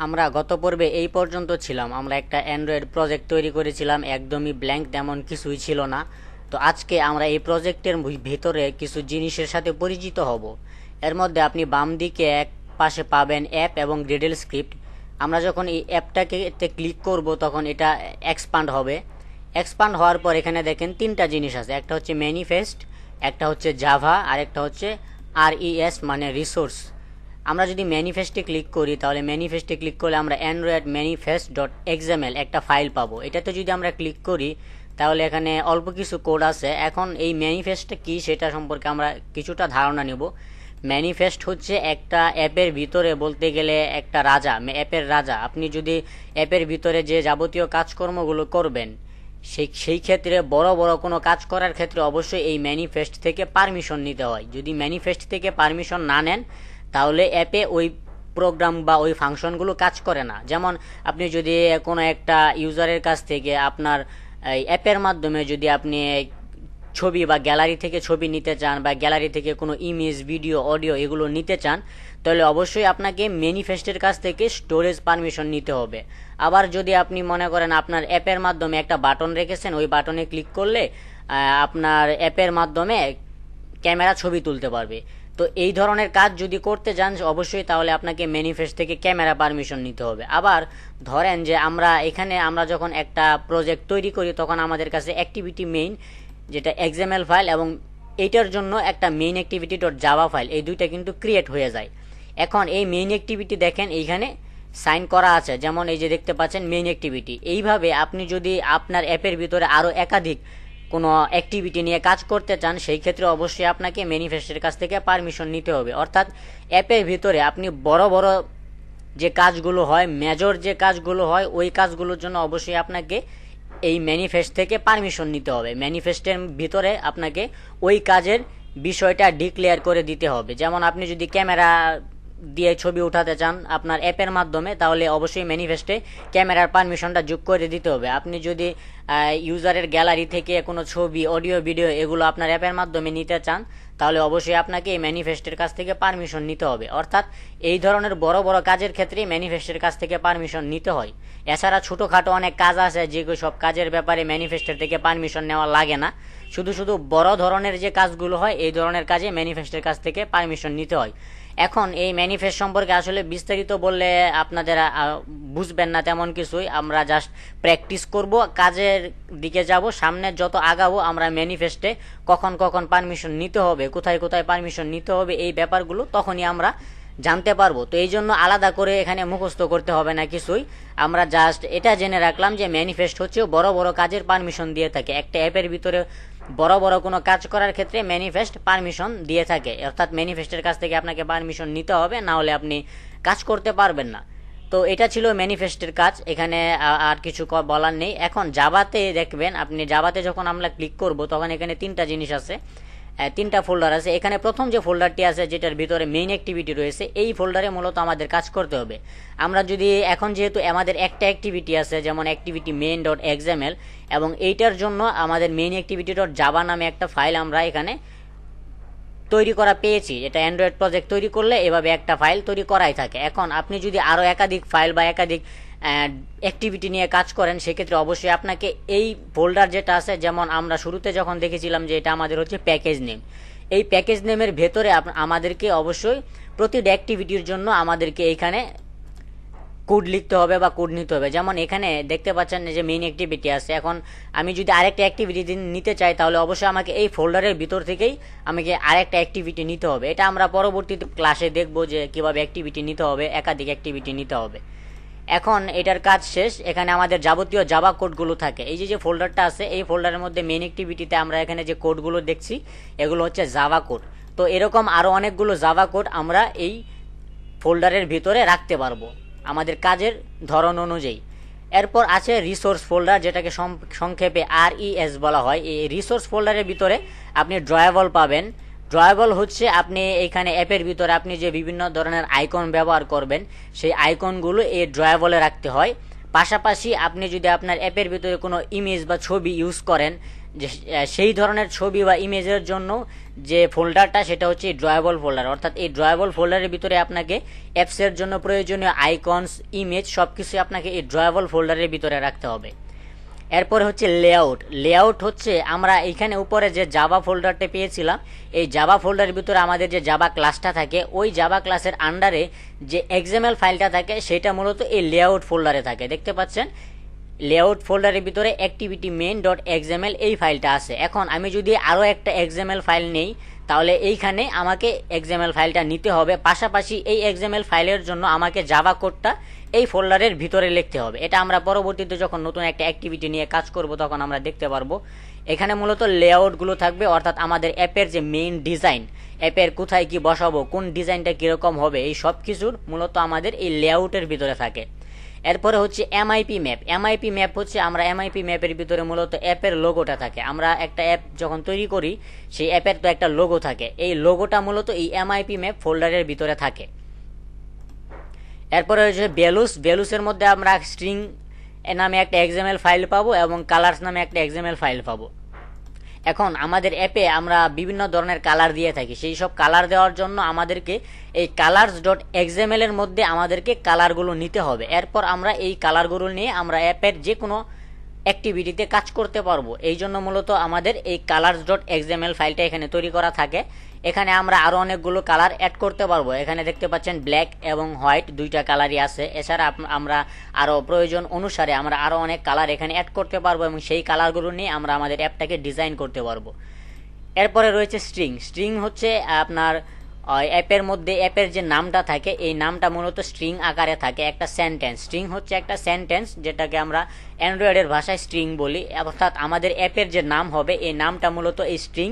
আমরা গত পর্বে এই পর্যন্ত ছিলাম। আমরা একটা অ্যান্ড্রয়েড প্রজেক্ট তৈরি করেছিলাম, একদমই ব্ল্যাঙ্ক, তেমন কিছুই ছিল না। তো আজকে আমরা এই প্রজেক্টের ভিতরে কিছু জিনিসের সাথে পরিচিত হব। এর মধ্যে আপনি বাম দিকে এক পাশে পাবেন অ্যাপ এবং গ্রেডেল স্ক্রিপ্ট। আমরা যখন এই অ্যাপটাকে ক্লিক করব তখন এটা এক্সপান্ড হবে। এক্সপান্ড হওয়ার পর এখানে দেখেন তিনটা জিনিস আছে, একটা হচ্ছে ম্যানিফেস্ট, একটা হচ্ছে জাভা, আর একটা হচ্ছে RES মানে রিসোর্স। আমরা যদি ম্যানিফেস্টে ক্লিক করি তাহলে ম্যানিফেস্টে ক্লিক করলে আমরা অ্যান্ড্রয়েড ম্যানিফেস্ট ডট এক্সএমএল একটা ফাইল পাবো। এটাতে যদি আমরা ক্লিক করি তাহলে এখানে অল্প কিছু কোড আছে। এখন এই ম্যানিফেস্টটা কি সেটা সম্পর্কে আমরা কিছুটা ধারণা নেব। ম্যানিফেস্ট হচ্ছে একটা অ্যাপের ভিতরে বলতে গেলে একটা রাজা, অ্যাপের রাজা। আপনি যদি অ্যাপের ভিতরে যে যাবতীয় কাজকর্মগুলো করবেন সেই ক্ষেত্রে বড় বড় কোনো কাজ করার ক্ষেত্রে অবশ্যই এই ম্যানিফেস্ট থেকে পারমিশন নিতে হয়। যদি ম্যানিফেস্ট থেকে পারমিশন না নেন তাহলে অ্যাপে ওই প্রোগ্রাম বা ওই ফাংশনগুলো কাজ করে না। যেমন আপনি যদি কোনো একটা ইউজারের কাছ থেকে আপনার অ্যাপের মাধ্যমে যদি আপনি ছবি বা গ্যালারি থেকে ছবি নিতে চান বা গ্যালারি থেকে কোনো ইমেজ, ভিডিও, অডিও এগুলো নিতে চান, তাহলে অবশ্যই আপনাকে ম্যানিফেস্টের কাছ থেকে স্টোরেজ পারমিশন নিতে হবে। আবার যদি আপনি মনে করেন আপনার অ্যাপের মাধ্যমে একটা বাটন রেখেছেন, ওই বাটনে ক্লিক করলে আপনার অ্যাপের মাধ্যমে ক্যামেরা ছবি তুলতে পারবে। তো এই ধরনের কাজ যদি করতে যান অবশ্যই তাহলে আপনাকে ম্যানিফেস্ট থেকে ক্যামেরা পারমিশন নিতে হবে। আবার ধরেন যে আমরা যখন একটা প্রজেক্ট তৈরি করি তখন আমাদের কাছে অ্যাক্টিভিটি মেইন যেটা XML ফাইল এবং এইটার জন্য একটা main activity dot Java file, এই দুইটা কিন্তু ক্রিয়েট হয়ে যায়। এখন এই মেইন অ্যাক্টিভিটি দেখেন এইখানে সাইন করা আছে, যেমন এই যে দেখতে পাচ্ছেন মেইন অ্যাক্টিভিটি। এইভাবে আপনি যদি আপনার অ্যাপের ভিতরে আরও একাধিক কোনো অ্যাক্টিভিটি নিয়ে কাজ করতে চান সেই ক্ষেত্রে অবশ্যই আপনাকে ম্যানিফেস্টের কাছ থেকে পারমিশন নিতে হবে। অর্থাৎ অ্যাপের ভিতরে আপনি বড় বড় যে কাজগুলো হয়, মেজর যে কাজগুলো হয়, ওই কাজগুলোর জন্য অবশ্যই আপনাকে এই ম্যানিফেস্ট থেকে পারমিশন নিতে হবে। ম্যানিফেস্টের ভিতরে আপনাকে ওই কাজের বিষয়টা ডিক্লেয়ার করে দিতে হবে। যেমন আপনি যদি ক্যামেরা দিয়ে ছবি উঠাতে চান আপনার অ্যাপের মাধ্যমে তাহলে অবশ্যই ম্যানিফেস্টে ক্যামেরার পারমিশনটা যোগ করে দিতে হবে। আপনি যদি ইউজারের গ্যালারি থেকে কোনো ছবি, অডিও, ভিডিও এগুলো আপনার অ্যাপের মাধ্যমে নিতে চান তাহলে অবশ্যই আপনাকে এই ম্যানিফেস্টের কাছ থেকে পারমিশন নিতে হবে। অর্থাৎ এই ধরনের বড় বড় কাজের ক্ষেত্রে ম্যানিফেস্টের কাছ থেকে পারমিশন নিতে হয়। এছাড়া ছোটোখাটো অনেক কাজ আছে যেগুলো সব কাজের ব্যাপারে ম্যানিফেস্টের থেকে পারমিশন নেওয়া লাগে না। শুধু বড় ধরনের যে কাজগুলো হয় এই ধরনের কাজে ম্যানিফেস্টের কাছ থেকে পারমিশন নিতে হয়। এখন এই ম্যানিফেস্ট সম্পর্কে আসলে বিস্তারিত বললে আপনাদের বুঝবেন না তেমন কিছুই। আমরা জাস্ট প্র্যাকটিস করব, কাজের দিকে যাব, সামনে যত আগাবো আমরা ম্যানিফেস্টে কখন কখন পারমিশন নিতে হবে, কোথায় কোথায় পারমিশন নিতে হবে, এই ব্যাপারগুলো তখনই আমরা জানতে পারবো। তো এই জন্য আলাদা করে এখানে মুখস্থ করতে হবে না কিছুই। আমরা জাস্ট এটা জেনে রাখলাম যে ম্যানিফেস্ট হচ্ছে বড় বড় কাজের পারমিশন দিয়ে থাকে। একটা অ্যাপের ভিতরে বড় বড় কোনো কাজ করার ক্ষেত্রে ম্যানিফেস্ট পারমিশন দিয়ে থাকে। অর্থাৎ ম্যানিফেস্টের কাছ থেকে আপনাকে পারমিশন নিতে হবে, না হলে আপনি কাজ করতে পারবেন না। তো এটা ছিল ম্যানিফেস্টের কাজ, এখানে আর কিছু বলার নেই। এখন জাভাতে দেখবেন, আপনি জাভাতে যখন আমরা ক্লিক করব তখন এখানে তিনটা জিনিস আছে, তিনটা ফোল্ডার আছে। এখানে প্রথম যে ফোল্ডারটি আছে যেটার ভিতরে মেইন অ্যাক্টিভিটি রয়েছে, এই ফোল্ডারে মূলত আমাদের কাজ করতে হবে। আমরা যদি এখন যেহেতু আমাদের একটা অ্যাক্টিভিটি আছে যেমন অ্যাক্টিভিটি মেইন ডট এক্সএমএল এবং এইটার জন্য আমাদের মেইন অ্যাক্টিভিটি ডট জাভা নামে একটা ফাইল আমরা এখানে তৈরি করা পেয়েছি। এটা অ্যান্ড্রয়েড প্রজেক্ট তৈরি করলে এভাবে একটা ফাইল তৈরি করাই থাকে। এখন আপনি যদি আরও একাধিক ফাইল বা একাধিক অ্যাক্টিভিটি নিয়ে কাজ করেন সেক্ষেত্রে অবশ্যই আপনাকে এই ফোল্ডার যেটা আছে, যেমন আমরা শুরুতে যখন দেখেছিলাম যে এটা আমাদের হচ্ছে প্যাকেজ নেম, এই প্যাকেজ নেমের ভেতরে আমাদেরকে অবশ্যই প্রতিটা অ্যাক্টিভিটির জন্য আমাদেরকে এইখানে কোড লিখতে হবে বা কোড নিতে হবে। যেমন এখানে দেখতে পাচ্ছেন যে মেইন অ্যাক্টিভিটি আছে। এখন আমি যদি আরেকটা অ্যাক্টিভিটি নিতে চাই তাহলে অবশ্যই আমাকে এই ফোল্ডারের ভিতর থেকেই আমাকে আরেকটা অ্যাক্টিভিটি নিতে হবে। এটা আমরা পরবর্তীতে ক্লাসে দেখব যে কিভাবে অ্যাক্টিভিটি নিতে হবে, একাধিক অ্যাক্টিভিটি নিতে হবে। এখন এটার কাজ শেষ। এখানে আমাদের যাবতীয় জাভা কোডগুলো থাকে। এই যে ফোল্ডারটা আছে এই ফোল্ডারের মধ্যে মেইন অ্যাক্টিভিটিতে আমরা এখানে যে কোডগুলো দেখছি এগুলো হচ্ছে জাভা কোড। তো এরকম আরও অনেকগুলো জাভা কোড আমরা এই ফোল্ডারের ভিতরে রাখতে পারবো আমাদের কাজের ধরন অনুযায়ী। এরপর আছে রিসোর্স ফোল্ডার, যেটাকে সংক্ষেপে RES বলা হয়। এই রিসোর্স ফোল্ডারের ভিতরে আপনি ড্রয়েবল পাবেন। ড্রয়েবল হচ্ছে আপনি এইখানে অ্যাপের ভিতরে আপনি যে বিভিন্ন ধরনের আইকন ব্যবহার করবেন সেই আইকনগুলো এই ড্রয়েবলে রাখতে হয়। পাশাপাশি আপনি যদি আপনার অ্যাপের ভিতরে কোনো ইমেজ বা ছবি ইউজ করেন, যে সেই ধরনের ছবি বা ইমেজের জন্য যে ফোল্ডারটা সেটা হচ্ছে ড্রয়েবল ফোল্ডার। অর্থাৎ এই ড্রয়েবল ফোল্ডারের ভিতরে আপনাকে অ্যাপসের জন্য প্রয়োজনীয় আইকনস, ইমেজ সব কিছু আপনাকে এই ড্রয়েবল ফোল্ডারের ভিতরে রাখতে হবে। এরপরে হচ্ছে লেআউট। লেআউট হচ্ছে আমরা এইখানে উপরে যে জাভা ফোল্ডারটা পেয়েছিলাম, এই জাভা ফোল্ডারের ভিতরে আমাদের যে জাভা ক্লাসটা থাকে, ওই জাভা ক্লাসের আন্ডারে যে এক্সএমএল ফাইলটা থাকে সেটা মূলত এই লেআউট ফোল্ডারে থাকে। দেখতে পাচ্ছেন লেআউট ফোল্ডারের ভিতরে অ্যাক্টিভিটি মেইন ডট এক্সএমএল এই ফাইলটা আছে। এখন আমি যদি আরও একটা এক্সএমএল ফাইল নেই তাহলে এইখানে আমাকে এক্সএমএল ফাইলটা নিতে হবে, পাশাপাশি এই এক্সএমএল ফাইলের জন্য আমাকে জাভা কোডটা এই ফোল্ডারের ভিতরে লিখতে হবে। এটা আমরা পরবর্তীতে যখন নতুন একটা অ্যাক্টিভিটি নিয়ে কাজ করব তখন আমরা দেখতে পারবো। এখানে মূলত লেআউটগুলো থাকবে, অর্থাৎ আমাদের অ্যাপের যে মেইন ডিজাইন, অ্যাপের কোথায় কি বসাবো, কোন ডিজাইনটা কীরকম হবে, এই সব কিছুর মূলত আমাদের এই লেআউটের ভিতরে থাকে। এরপরে হচ্ছে এমআইপি ম্যাপ। এমআইপি ম্যাপ হচ্ছে আমরা এমআইপি ম্যাপের ভিতরে মূলত অ্যাপের লোগোটা থাকে। আমরা একটা অ্যাপ যখন তৈরি করি সেই অ্যাপের তো একটা লোগো থাকে, এই লোগোটা মূলত এই এমআইপি ম্যাপ ফোল্ডারের ভিতরে থাকে। এরপরে হচ্ছে ভ্যালুস। ভ্যালুসের মধ্যে আমরা স্ট্রিং নামে একটা এক্সএমএল ফাইল পাবো এবং কালার্স নামে একটা এক্সএমএল ফাইল পাবো। এখন আমাদের অ্যাপে আমরা বিভিন্ন ধরনের কালার দিয়ে থাকি, সেই সব কালার দেওয়ার জন্য আমাদেরকে এই কালার্স ডট এক্সএমএল এর মধ্যে আমাদেরকে কালারগুলো নিতে হবে। এরপর আমরা এই কালারগুলো নিয়ে আমরা অ্যাপের যে কোনো অ্যাক্টিভিটিতে কাজ করতে পারবো। এই জন্য মূলত আমাদের এই কালার্স ডট এক্সএমএল ফাইলটা এখানে তৈরি করা থাকে। এখানে আমরা আরও অনেকগুলো কালার অ্যাড করতে পারবো। এখানে দেখতে পাচ্ছেন ব্ল্যাক এবং হোয়াইট দুইটা কালারই আছে। এছাড়া আমরা আরও প্রয়োজন অনুসারে আমরা আরও অনেক কালার এখানে অ্যাড করতে পারবো এবং সেই কালারগুলো নিয়ে আমরা আমাদের অ্যাপটাকে ডিজাইন করতে পারবো। এরপরে রয়েছে স্ট্রিং। স্ট্রিং হচ্ছে আপনার অ্যাপের মধ্যে অ্যাপের যে নামটা থাকে এই নামটা মূলত স্ট্রিং আকারে থাকে, একটা সেন্টেন্স। স্ট্রিং হচ্ছে একটা সেন্টেন্স যেটাকে আমরা অ্যান্ড্রয়েডের ভাষায় স্ট্রিং বলি। অর্থাৎ আমাদের অ্যাপের যে নাম হবে এই নামটা মূলত এই স্ট্রিং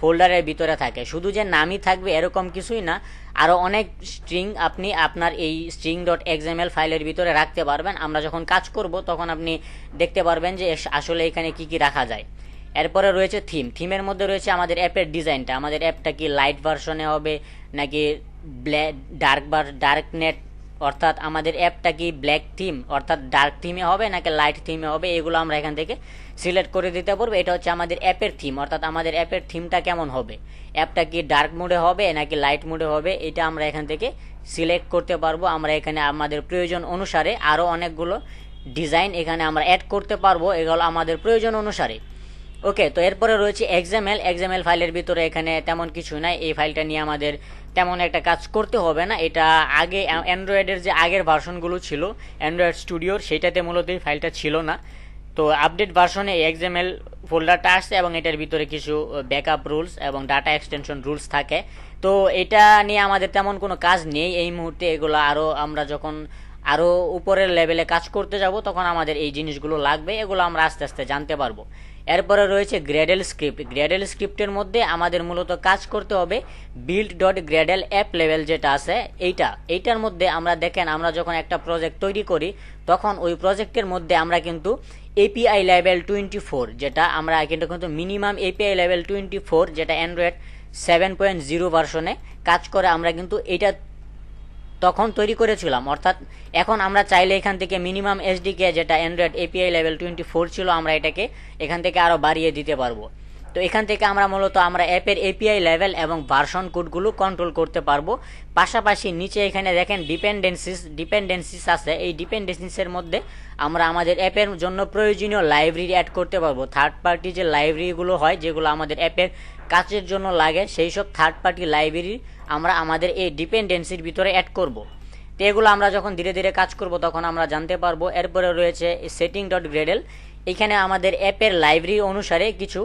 ফোল্ডারের ভিতরে থাকে। শুধু যে নামই থাকবে এরকম কিছুই না, আরও অনেক স্ট্রিং আপনি আপনার এই স্ট্রিং ডট এক্সএমএল ফাইলের ভিতরে রাখতে পারবেন। আমরা যখন কাজ করব তখন আপনি দেখতে পারবেন যে আসলে এখানে কি কি রাখা যায়। এরপরে রয়েছে থিম। থিমের মধ্যে রয়েছে আমাদের অ্যাপের ডিজাইনটা, আমাদের অ্যাপটা কি লাইট ভার্সনে হবে নাকি ডার্ক নেট, অর্থাৎ আমাদের অ্যাপটা কি ব্ল্যাক থিম অর্থাৎ ডার্ক থিমে হবে নাকি লাইট থিমে হবে, এগুলো আমরা এখান থেকে সিলেক্ট করে দিতে পারবো। এটা হচ্ছে আমাদের অ্যাপের থিম, অর্থাৎ আমাদের অ্যাপের থিমটা কেমন হবে, অ্যাপটা কি ডার্ক মোডে হবে নাকি লাইট মোডে হবে, এটা আমরা এখান থেকে সিলেক্ট করতে পারবো। আমরা এখানে আমাদের প্রয়োজন অনুসারে আরও অনেকগুলো ডিজাইন এখানে আমরা অ্যাড করতে পারবো, এগুলো আমাদের প্রয়োজন অনুসারে। ওকে, তো এরপরে রয়েছে এক্সএমএল। এক্সএমএল ফাইলের ভিতরে এখানে তেমন কিছু নাই, এই ফাইলটা নিয়ে আমাদের তেমন একটা কাজ করতে হবে না। এটা আগে অ্যান্ড্রয়েডের যে আগের ভার্সনগুলো ছিল অ্যান্ড্রয়েড স্টুডিওর, সেইটাতে মূলত এই ফাইলটা ছিল না। তো আপডেট ভার্সনে এক্সএমএল ফোল্ডারটা আসছে এবং এটার ভিতরে কিছু ব্যাকআপ রুলস এবং ডাটা এক্সটেনশন রুলস থাকে। তো এটা নিয়ে আমাদের তেমন কোনো কাজ নেই এই মুহূর্তে। এগুলো আমরা যখন আরও উপরের লেভেলে কাজ করতে যাব তখন আমাদের এই জিনিসগুলো লাগবে, এগুলো আমরা আস্তে আস্তে জানতে পারবো। এরপরে রয়েছে গ্রেডেল স্ক্রিপ্ট। গ্রেডেল স্ক্রিপ্টের মধ্যে আমাদের মূলত কাজ করতে হবে build dot Gradle app level যেটা আছে এইটার মধ্যে আমরা দেখেন আমরা যখন একটা প্রজেক্ট তৈরি করি তখন ওই প্রজেক্টের মধ্যে আমরা কিন্তু এপিআই লেভেল 24 যেটা আমরা কিন্তু মিনিমাম এপিআই লেভেল 24 যেটা অ্যান্ড্রয়েড 7.0 ভার্সনে কাজ করে আমরা কিন্তু এটা তখন তৈরি করেছিলাম। অর্থাৎ এখন আমরা চাইলে এখান থেকে মিনিমাম এসডিকে যেটা অ্যান্ড্রয়েড এপিআই লেভেল 24 ছিল আমরা এটাকে এখান থেকে আরও বাড়িয়ে দিতে পারবো। তো এখান থেকে আমরা মূলত আমরা অ্যাপের এপিআই লেভেল এবং ভার্সন কোডগুলো কন্ট্রোল করতে পারবো। পাশাপাশি নিচে এখানে দেখেন ডিপেন্ডেন্সিস আছে, এই ডিপেন্ডেন্সিসের মধ্যে আমরা আমাদের অ্যাপের জন্য প্রয়োজনীয় লাইব্রেরি অ্যাড করতে পারবো। থার্ড পার্টি যে লাইব্রেরিগুলো হয় যেগুলো আমাদের অ্যাপের কাজের জন্য লাগে সেই সব থার্ড পার্টি লাইব্রেরি আমরা আমাদের এই ডিপেন্ডেন্সির ভিতরে অ্যাড করব। তো এগুলো আমরা যখন ধীরে ধীরে কাজ করব তখন আমরা জানতে পারবো। এরপরে রয়েছে সেটিং ডট গ্রেডেল। এখানে আমাদের অ্যাপের লাইব্রেরি অনুসারে কিছু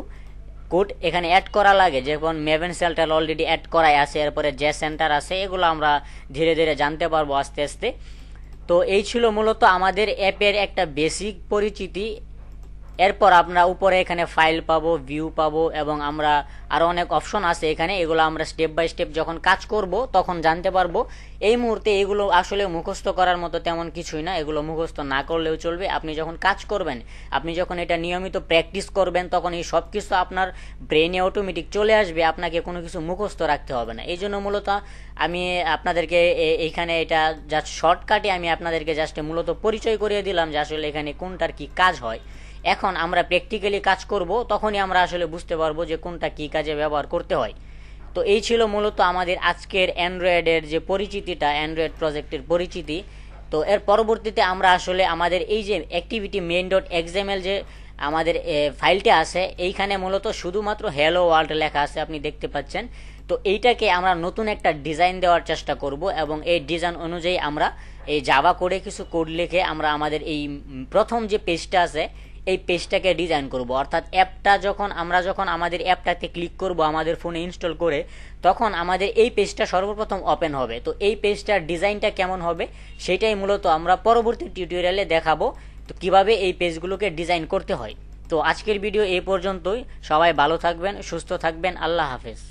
কোড এখানে অ্যাড করা লাগে, যেমন মেভেন সেন্টার অলরেডি অ্যাড করাই আছে, এরপরে জে সেন্টার আছে, এগুলো আমরা ধীরে ধীরে জানতে পারবো আস্তে আস্তে। তো এই ছিল মূলত আমাদের অ্যাপের একটা বেসিক পরিচিতি। এরপর আমরা উপরে এখানে ফাইল পাবো, ভিউ পাবো এবং আমরা আরও অনেক অপশন আছে এখানে, এগুলো আমরা স্টেপ বাই স্টেপ যখন কাজ করব তখন জানতে পারবো। এই মুহূর্তে এগুলো আসলে মুখস্থ করার মতো তেমন কিছুই না, এগুলো মুখস্থ না করলেও চলবে। আপনি যখন কাজ করবেন, আপনি যখন এটা নিয়মিত প্র্যাকটিস করবেন তখন এই সব কিছু আপনার ব্রেনে অটোমেটিক চলে আসবে, আপনাকে কোনো কিছু মুখস্থ রাখতে হবে না। এই জন্য মূলত আমি আপনাদেরকে এইখানে এটা জাস্ট শর্টকাটে আমি আপনাদেরকে জাস্ট মূলত পরিচয় করিয়ে দিলাম যে আসলে এখানে কোনটার কি কাজ হয়। এখন আমরা প্র্যাকটিক্যালি কাজ করব, তখনই আমরা আসলে বুঝতে পারবো যে কোনটা কী কাজে ব্যবহার করতে হয়। তো এই ছিল মূলত আমাদের আজকের অ্যান্ড্রয়েডের যে পরিচিতিটা, অ্যান্ড্রয়েড প্রজেক্টের পরিচিতি। তো এর পরবর্তীতে আমরা আসলে আমাদের এই যে অ্যাক্টিভিটি মেইন ডট এক্সএমএল যে আমাদের ফাইলটা আছে, এইখানে মূলত শুধুমাত্র হ্যালো ওয়ার্ল্ড লেখা আছে, আপনি দেখতে পাচ্ছেন। তো এইটাকে আমরা নতুন একটা ডিজাইন দেওয়ার চেষ্টা করব, এবং এই ডিজাইন অনুযায়ী আমরা এই জাভা কোডে কিছু কোড লিখে আমরা আমাদের এই প্রথম যে পেজটা আছে এই পেজটাকে ডিজাইন করব। অর্থাৎ অ্যাপটা যখন আমাদের অ্যাপটাতে ক্লিক করব আমাদের ফোনে ইনস্টল করে, তখন আমাদের এই পেজটা সর্বপ্রথম ওপেন হবে। তো এই পেজটার ডিজাইনটা কেমন হবে সেটাই মূলত আমরা পরবর্তী টিউটোরিয়ালে দেখাবো, তো কিভাবে এই পেজগুলোকে ডিজাইন করতে হয়। তো আজকের ভিডিও এই পর্যন্তই। সবাই ভালো থাকবেন, সুস্থ থাকবেন। আল্লাহ হাফেজ।